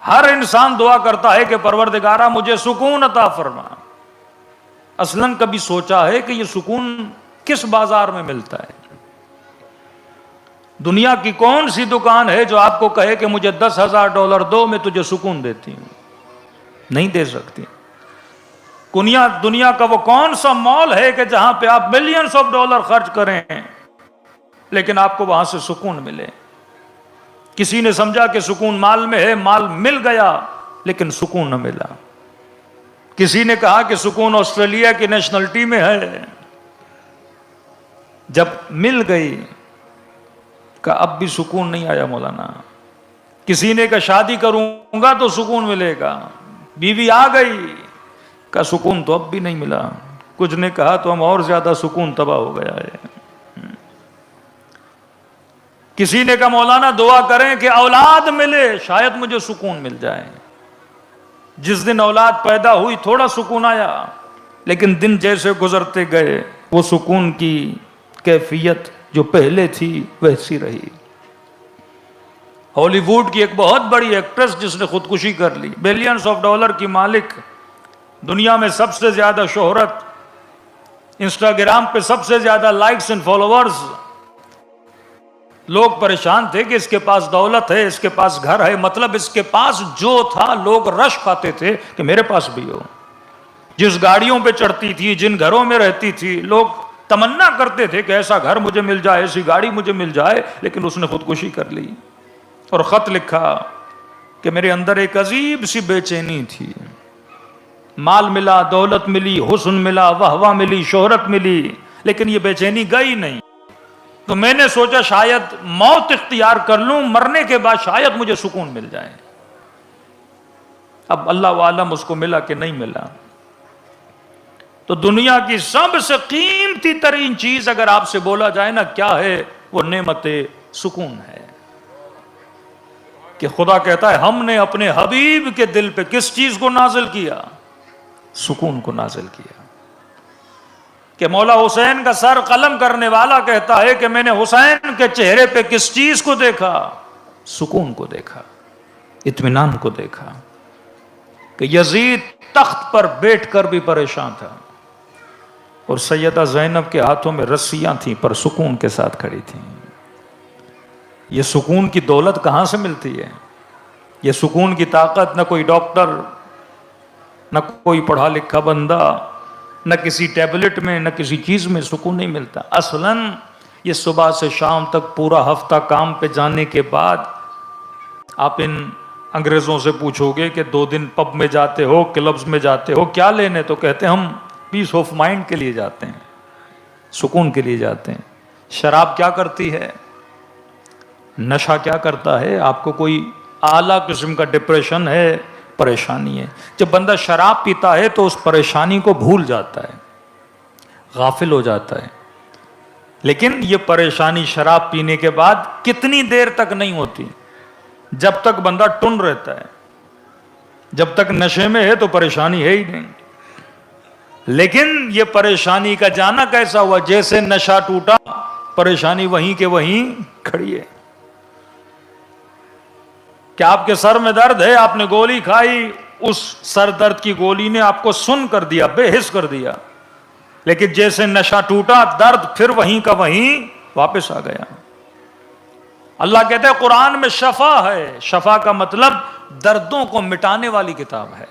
ہر انسان دعا کرتا ہے کہ پروردگارہ مجھے سکون عطا فرما. اصلاً کبھی سوچا ہے کہ یہ سکون کس بازار میں ملتا ہے؟ دنیا کی کون سی دکان ہے جو آپ کو کہے کہ مجھے $10,000 دو میں تجھے سکون دیتی ہوں؟ نہیں دے سکتی. دنیا کا وہ کون سا مال ہے کہ جہاں پہ آپ ملینز آف ڈالر خرچ کریں لیکن آپ کو وہاں سے سکون ملے؟ کسی نے سمجھا کہ سکون مال میں ہے، مال مل گیا لیکن سکون نہ ملا. کسی نے کہا کہ سکون آسٹریلیا کی نیشنلٹی میں ہے، جب مل گئی کہ اب بھی سکون نہیں آیا مولانا. کسی نے کہا شادی کروں گا تو سکون ملے گا، بیوی آ گئی کا سکون تو اب بھی نہیں ملا. کچھ نے کہا تو ہم اور زیادہ سکون تباہ ہو گیا ہے. کسی نے کہا مولانا دعا کریں کہ اولاد ملے شاید مجھے سکون مل جائے. جس دن اولاد پیدا ہوئی تھوڑا سکون آیا لیکن دن جیسے گزرتے گئے وہ سکون کی کیفیت جو پہلے تھی ویسی رہی. ہالی ووڈ کی ایک بہت بڑی ایکٹریس جس نے خودکشی کر لی، بلینز آف ڈالر کی مالک، دنیا میں سب سے زیادہ شہرت، انسٹاگرام پہ سب سے زیادہ لائکس اینڈ فالوورز. لوگ پریشان تھے کہ اس کے پاس دولت ہے، اس کے پاس گھر ہے، مطلب اس کے پاس جو تھا لوگ رش کھاتے تھے کہ میرے پاس بھی ہو. جس گاڑیوں پہ چڑھتی تھی، جن گھروں میں رہتی تھی، لوگ تمنا کرتے تھے کہ ایسا گھر مجھے مل جائے، ایسی گاڑی مجھے مل جائے. لیکن اس نے خودکشی کر لی اور خط لکھا کہ میرے اندر ایک عجیب سی بے چینی تھی. مال ملا، دولت ملی، حسن ملا، واہ ملی، شہرت ملی، لیکن یہ بے چینی گئی نہیں. تو میں نے سوچا شاید موت اختیار کر لوں، مرنے کے بعد شاید مجھے سکون مل جائے. اب اللہ عالم اس کو ملا کہ نہیں ملا. تو دنیا کی سب سے قیمتی ترین چیز اگر آپ سے بولا جائے نا کیا ہے، وہ نعمت سکون ہے. کہ خدا کہتا ہے ہم نے اپنے حبیب کے دل پہ کس چیز کو نازل کیا؟ سکون کو نازل کیا. کہ مولا حسین کا سر قلم کرنے والا کہتا ہے کہ میں نے حسین کے چہرے پہ کس چیز کو دیکھا؟ سکون کو دیکھا، اطمینان کو دیکھا. کہ یزید تخت پر بیٹھ کر بھی پریشان تھا اور سیدہ زینب کے ہاتھوں میں رسیاں تھیں پر سکون کے ساتھ کھڑی تھیں. یہ سکون کی دولت کہاں سے ملتی ہے؟ یہ سکون کی طاقت نہ کوئی ڈاکٹر، نہ کوئی پڑھا لکھا بندہ، نہ کسی ٹیبلٹ میں، نہ کسی چیز میں سکون نہیں ملتا. اصلاً یہ صبح سے شام تک پورا ہفتہ کام پہ جانے کے بعد آپ ان انگریزوں سے پوچھو گے کہ 2 دن پب میں جاتے ہو، کلبز میں جاتے ہو، کیا لینے؟ تو کہتے ہیں ہم پیس آف مائنڈ کے لیے جاتے ہیں، سکون کے لیے جاتے ہیں. شراب کیا کرتی ہے؟ نشہ کیا کرتا ہے؟ آپ کو کوئی اعلیٰ قسم کا ڈپریشن ہے، پریشانی ہے. جب بندہ شراب پیتا ہے تو اس پریشانی کو بھول جاتا ہے، غافل ہو جاتا ہے. لیکن یہ پریشانی شراب پینے کے بعد کتنی دیر تک نہیں ہوتی؟ جب تک بندہ ٹن رہتا ہے. جب تک نشے میں ہے تو پریشانی ہے ہی نہیں. لیکن یہ پریشانی کا جانا کیسا ہوا؟ جیسے نشہ ٹوٹا پریشانی وہیں کے وہیں کھڑی ہے. کہ آپ کے سر میں درد ہے، آپ نے گولی کھائی، اس سر درد کی گولی نے آپ کو سن کر دیا، بے حس کر دیا. لیکن جیسے نشہ ٹوٹا درد پھر وہیں کا وہیں واپس آ گیا. اللہ کہتے ہیں قرآن میں شفا ہے. شفا کا مطلب دردوں کو مٹانے والی کتاب ہے.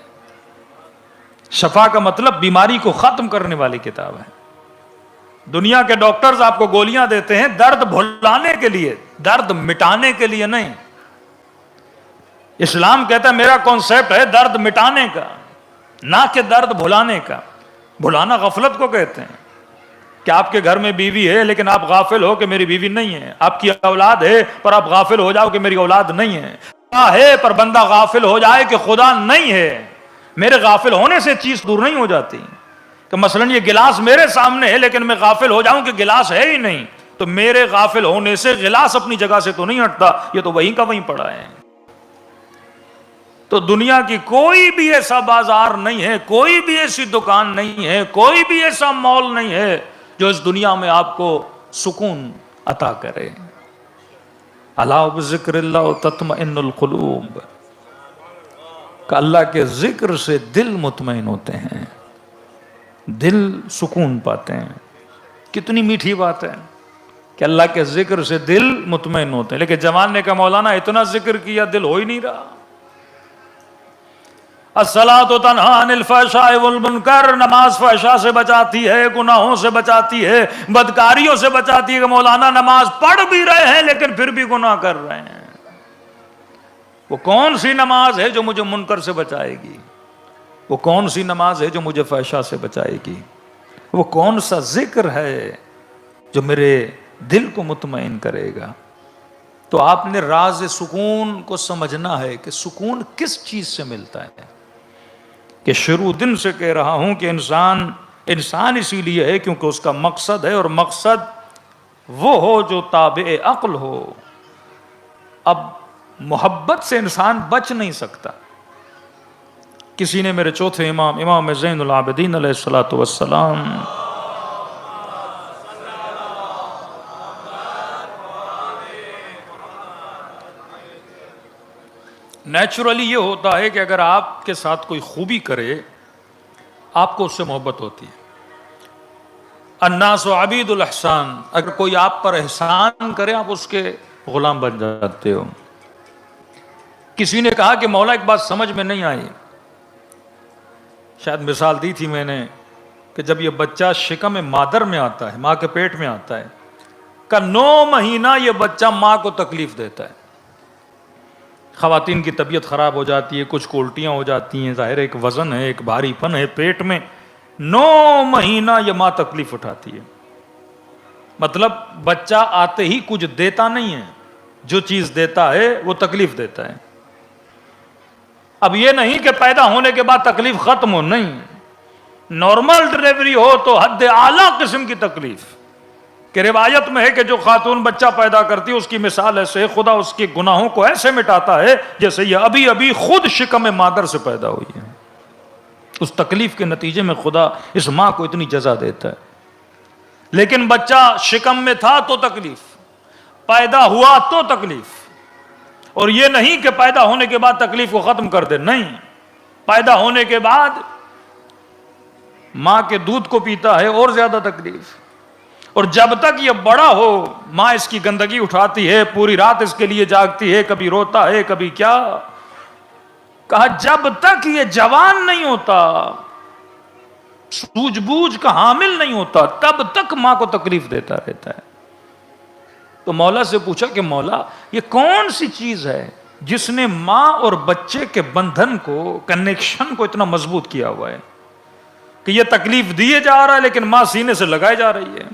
شفا کا مطلب بیماری کو ختم کرنے والی کتاب ہے. دنیا کے ڈاکٹرز آپ کو گولیاں دیتے ہیں درد بھلانے کے لیے، درد مٹانے کے لیے نہیں. اسلام کہتا ہے میرا کانسیپٹ ہے درد مٹانے کا، نہ کہ درد بھلانے کا. بھلانا غفلت کو کہتے ہیں. کہ آپ کے گھر میں بیوی ہے لیکن آپ غافل ہو کہ میری بیوی نہیں ہے. آپ کی اولاد ہے پر آپ غافل ہو جاؤ کہ میری اولاد نہیں ہے. خدا ہے پر بندہ غافل ہو جائے کہ خدا نہیں ہے. میرے غافل ہونے سے چیز دور نہیں ہو جاتی. کہ مثلا یہ گلاس میرے سامنے ہے لیکن میں غافل ہو جاؤں کہ گلاس ہے ہی نہیں، تو میرے غافل ہونے سے گلاس اپنی جگہ سے تو نہیں ہٹتا، یہ تو وہیں کا وہیں پڑا ہے. تو دنیا کی کوئی بھی ایسا بازار نہیں ہے، کوئی بھی ایسی دکان نہیں ہے، کوئی بھی ایسا مال نہیں ہے جو اس دنیا میں آپ کو سکون عطا کرے. الا بذکر اللہ تطمئن القلوب. کہ اللہ کے ذکر سے دل مطمئن ہوتے ہیں، دل سکون پاتے ہیں۔ کتنی میٹھی بات ہے کہ اللہ کے ذکر سے دل مطمئن ہوتے ہیں، لیکن جوان نے کہا مولانا اتنا ذکر کیا دل ہو ہی نہیں رہا۔ الصلاۃ تنہی عن الفحشاء والمنکر، نماز فحشاء سے بچاتی ہے، گناہوں سے بچاتی ہے، بدکاریوں سے بچاتی ہے۔ کہ مولانا نماز پڑھ بھی رہے ہیں لیکن پھر بھی گناہ کر رہے ہیں۔ وہ کون سی نماز ہے جو مجھے منکر سے بچائے گی؟ وہ کون سی نماز ہے جو مجھے فحشاء سے بچائے گی؟ وہ کون سا ذکر ہے جو میرے دل کو مطمئن کرے گا؟ تو آپ نے راز سکون کو سمجھنا ہے کہ سکون کس چیز سے ملتا ہے۔ کہ شروع دن سے کہہ رہا ہوں کہ انسان اسی لیے ہے کیونکہ اس کا مقصد ہے، اور مقصد وہ ہو جو تابع عقل ہو۔ اب محبت سے انسان بچ نہیں سکتا۔ کسی نے میرے چوتھے امام زین العابدین علیہ الصلوۃ والسلام نیچرلی یہ ہوتا ہے کہ اگر آپ کے ساتھ کوئی خوبی کرے آپ کو اس سے محبت ہوتی ہے۔ الناس عبید الاحسان، اگر کوئی آپ پر احسان کرے آپ اس کے غلام بن جاتے ہو۔ کسی نے کہا کہ مولا ایک بات سمجھ میں نہیں آئی، شاید مثال دی تھی میں نے، کہ جب یہ بچہ شکم مادر میں آتا ہے، ماں کے پیٹ میں آتا ہے، کا 9 مہینہ یہ بچہ ماں کو تکلیف دیتا ہے۔ خواتین کی طبیعت خراب ہو جاتی ہے، کچھ کو الٹیاں ہو جاتی ہیں، ظاہر ہے ایک وزن ہے، ایک بھاری پن ہے پیٹ میں۔ 9 مہینہ یہ ماں تکلیف اٹھاتی ہے۔ مطلب بچہ آتے ہی کچھ دیتا نہیں ہے، جو چیز دیتا ہے وہ تکلیف دیتا ہے۔ اب یہ نہیں کہ پیدا ہونے کے بعد تکلیف ختم ہو، نہیں، نارمل ڈلیوری ہو تو حد اعلیٰ قسم کی تکلیف۔ کہ روایت میں ہے کہ جو خاتون بچہ پیدا کرتی ہے اس کی مثال ایسے ہے، خدا اس کے گناہوں کو ایسے مٹاتا ہے جیسے یہ ابھی ابھی خود شکم مادر سے پیدا ہوئی ہے۔ اس تکلیف کے نتیجے میں خدا اس ماں کو اتنی جزا دیتا ہے۔ لیکن بچہ شکم میں تھا تو تکلیف، پیدا ہوا تو تکلیف۔ اور یہ نہیں کہ پیدا ہونے کے بعد تکلیف کو ختم کر دے، نہیں، پیدا ہونے کے بعد ماں کے دودھ کو پیتا ہے اور زیادہ تکلیف۔ اور جب تک یہ بڑا ہو ماں اس کی گندگی اٹھاتی ہے، پوری رات اس کے لیے جاگتی ہے، کبھی روتا ہے کبھی کیا۔ کہا جب تک یہ جوان نہیں ہوتا، سوجھ بوجھ کا حامل نہیں ہوتا، تب تک ماں کو تکلیف دیتا رہتا ہے۔ تو مولا سے پوچھا کہ مولا یہ کون سی چیز ہے جس نے ماں اور بچے کے بندھن کو، کنیکشن کو اتنا مضبوط کیا ہوا ہے کہ یہ تکلیف دیے جا رہا ہے لیکن ماں سینے سے لگائے جا رہی ہے،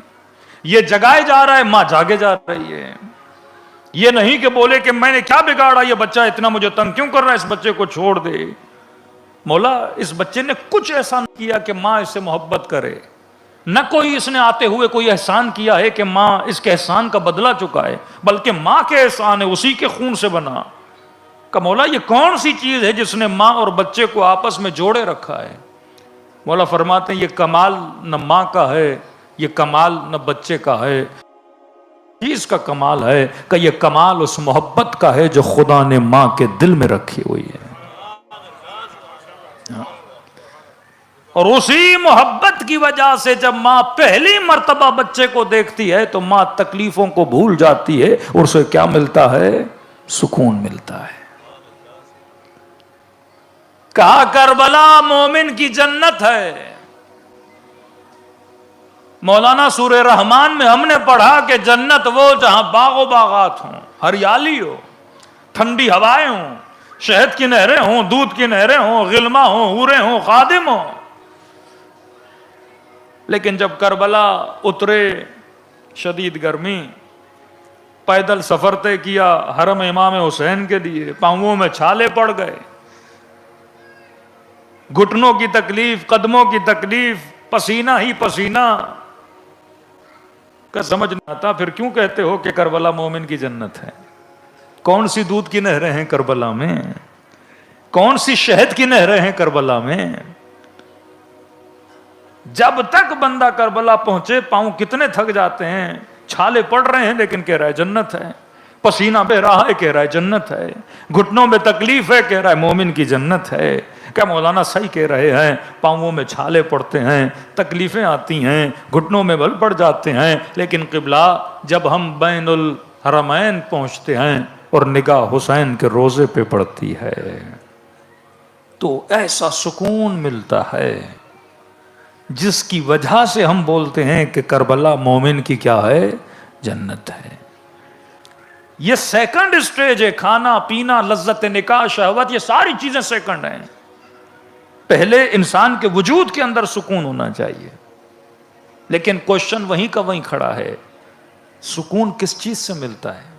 یہ جگائے جا رہا ہے ماں جاگے جا رہی ہے۔ یہ نہیں کہ بولے کہ میں نے کیا بگاڑا، یہ بچہ اتنا مجھے تنگ کیوں کر رہا ہے، اس بچے کو چھوڑ دے۔ مولا اس بچے نے کچھ ایسا نہیں کیا کہ ماں اس سے محبت کرے، نہ کوئی اس نے آتے ہوئے کوئی احسان کیا ہے کہ ماں اس کے احسان کا بدلہ چکائے، بلکہ ماں کے احسان ہے، اسی کے خون سے بنا۔ کہ مولا یہ کون سی چیز ہے جس نے ماں اور بچے کو آپس میں جوڑے رکھا ہے؟ مولا فرماتے ہیں یہ کمال نہ ماں کا ہے، یہ کمال نہ بچے کا ہے، چیز کا کمال ہے کہ یہ کمال اس محبت کا ہے جو خدا نے ماں کے دل میں رکھی ہوئی ہے۔ اور اسی محبت کی وجہ سے جب ماں پہلی مرتبہ بچے کو دیکھتی ہے تو ماں تکلیفوں کو بھول جاتی ہے، اور اسے کیا ملتا ہے؟ سکون ملتا ہے۔ کہا کربلا مومن کی جنت ہے۔ مولانا سورہ رحمان میں ہم نے پڑھا کہ جنت وہ جہاں باغ و باغات ہوں، ہریالی ہو، ٹھنڈی ہوائیں ہوں، شہد کی نہریں ہوں، دودھ کی نہریں ہوں، غلما ہوں، حوریں ہوں، خادم ہوں۔ لیکن جب کربلا اترے، شدید گرمی، پیدل سفر طے کیا حرم امام حسین کے لیے، پاؤں میں چھالے پڑ گئے، گھٹنوں کی تکلیف، قدموں کی تکلیف، پسینہ ہی پسینہ کا سمجھ نہیں آتا۔ پھر کیوں کہتے ہو کہ کربلا مومن کی جنت ہے؟ کون سی دودھ کی نہریں ہیں کربلا میں؟ کون سی شہد کی نہریں ہیں کربلا میں؟ جب تک بندہ کربلا پہنچے پاؤں کتنے تھک جاتے ہیں، چھالے پڑ رہے ہیں لیکن کہہ رہا ہے جنت ہے۔ پسینہ بہ رہا ہے، کہہ رہا ہے جنت ہے، گھٹنوں میں تکلیف ہے، کہہ رہا ہے مومن کی جنت ہے۔ کیا مولانا صحیح کہہ رہے ہیں؟ پاؤں میں چھالے پڑتے ہیں، تکلیفیں آتی ہیں، گھٹنوں میں بل پڑ جاتے ہیں، لیکن قبلہ جب ہم بین الحرمین پہنچتے ہیں اور نگاہ حسین کے روزے پہ پڑتی ہے تو ایسا سکون ملتا ہے جس کی وجہ سے ہم بولتے ہیں کہ کربلا مومن کی کیا ہے؟ جنت ہے۔ یہ سیکنڈ سٹیج ہے، کھانا پینا، لذت نکاح، شہوت، یہ ساری چیزیں سیکنڈ ہیں۔ پہلے انسان کے وجود کے اندر سکون ہونا چاہیے، لیکن کوشچن وہیں کا وہیں کھڑا ہے، سکون کس چیز سے ملتا ہے؟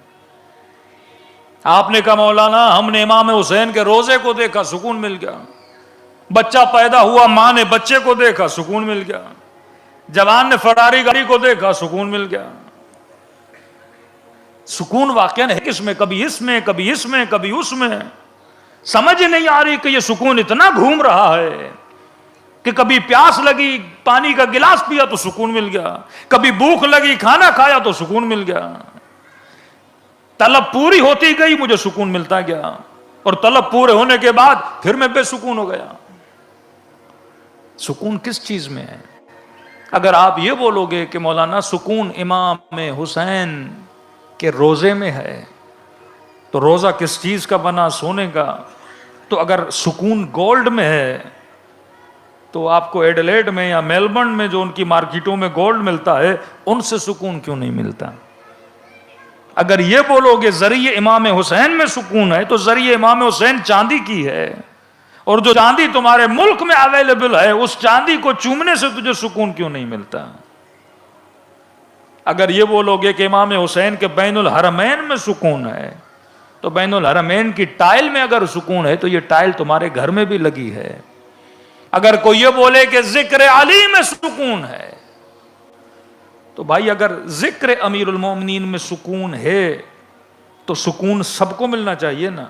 آپ نے کہا مولانا ہم نے امام حسین کے روزے کو دیکھا، سکون مل گیا، بچہ پیدا ہوا، ماں نے بچے کو دیکھا، سکون مل گیا، جوان نے فراری گاڑی کو دیکھا، سکون مل گیا۔ سکون واقعا ہے کس میں؟ کبھی اس میں، کبھی اس میں، کبھی اس میں۔ سمجھ نہیں آ رہی کہ یہ سکون اتنا گھوم رہا ہے کہ کبھی پیاس لگی پانی کا گلاس پیا تو سکون مل گیا، کبھی بھوک لگی کھانا کھایا تو سکون مل گیا، طلب پوری ہوتی گئی مجھے سکون ملتا گیا، اور طلب پورے ہونے کے بعد پھر میں بے سکون ہو گیا۔ سکون کس چیز میں ہے؟ اگر آپ یہ بولو گے کہ مولانا سکون امام حسین کے روزے میں ہے، تو روزہ کس چیز کا بنا؟ سونے کا۔ تو اگر سکون گولڈ میں ہے تو آپ کو ایڈلیڈ میں یا میلبرن میں جو ان کی مارکیٹوں میں گولڈ ملتا ہے ان سے سکون کیوں نہیں ملتا؟ اگر یہ بولو گے ذریعہ امام حسین میں سکون ہے تو ذریعہ امام حسین چاندی کی ہے، اور جو چاندی تمہارے ملک میں اویلیبل ہے اس چاندی کو چومنے سے تجھے سکون کیوں نہیں ملتا؟ اگر یہ بولو گے کہ امام حسین کے بین الحرمین میں سکون ہے تو بین الحرمین کی ٹائل میں اگر سکون ہے تو یہ ٹائل تمہارے گھر میں بھی لگی ہے۔ اگر کوئی یہ بولے کہ ذکر علی میں سکون ہے تو بھائی اگر ذکر امیر المومنین میں سکون ہے تو سکون سب کو ملنا چاہیے نا۔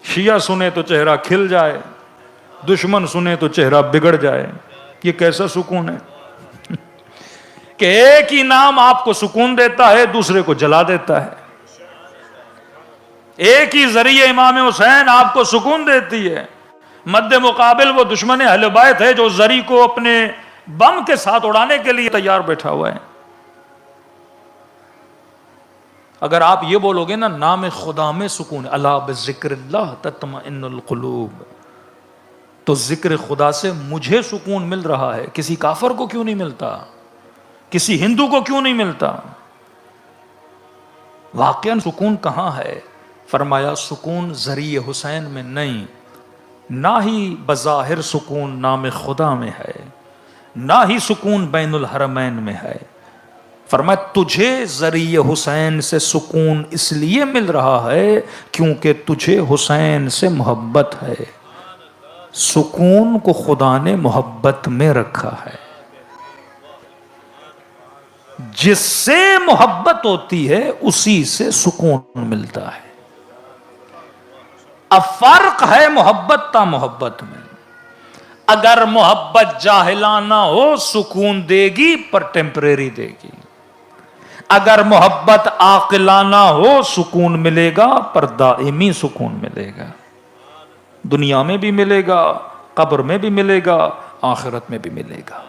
شیعہ سنے تو چہرہ کھل جائے، دشمن سنے تو چہرہ بگڑ جائے، یہ کیسا سکون ہے کہ ایک ہی نام آپ کو سکون دیتا ہے دوسرے کو جلا دیتا ہے، ایک ہی ذریعہ امام حسین آپ کو سکون دیتی ہے، مد مقابل وہ دشمن اہل بیت ہے جو ذری کو اپنے بم کے ساتھ اڑانے کے لیے تیار بیٹھا ہوا ہے۔ اگر آپ یہ بولو گے نا نام خدا میں سکون، الا بذکر اللہ تطمئن القلوب، تو ذکر خدا سے مجھے سکون مل رہا ہے، کسی کافر کو کیوں نہیں ملتا؟ کسی ہندو کو کیوں نہیں ملتا؟ واقعاً سکون کہاں ہے؟ فرمایا سکون ذریعہ حسین میں نہیں، نہ ہی بظاہر سکون نام خدا میں ہے، نہ ہی سکون بین الحرمین میں ہے۔ فرمایا تجھے ذریعہ حسین سے سکون اس لیے مل رہا ہے کیونکہ تجھے حسین سے محبت ہے، سکون کو خدا نے محبت میں رکھا ہے۔ جس سے محبت ہوتی ہے اسی سے سکون ملتا ہے۔ اب فرق ہے محبت تا محبت میں، اگر محبت جاہلانہ ہو سکون دے گی پر ٹیمپریری دے گی، اگر محبت عاقلانہ ہو سکون ملے گا پر دائمی سکون ملے گا، دنیا میں بھی ملے گا، قبر میں بھی ملے گا، آخرت میں بھی ملے گا۔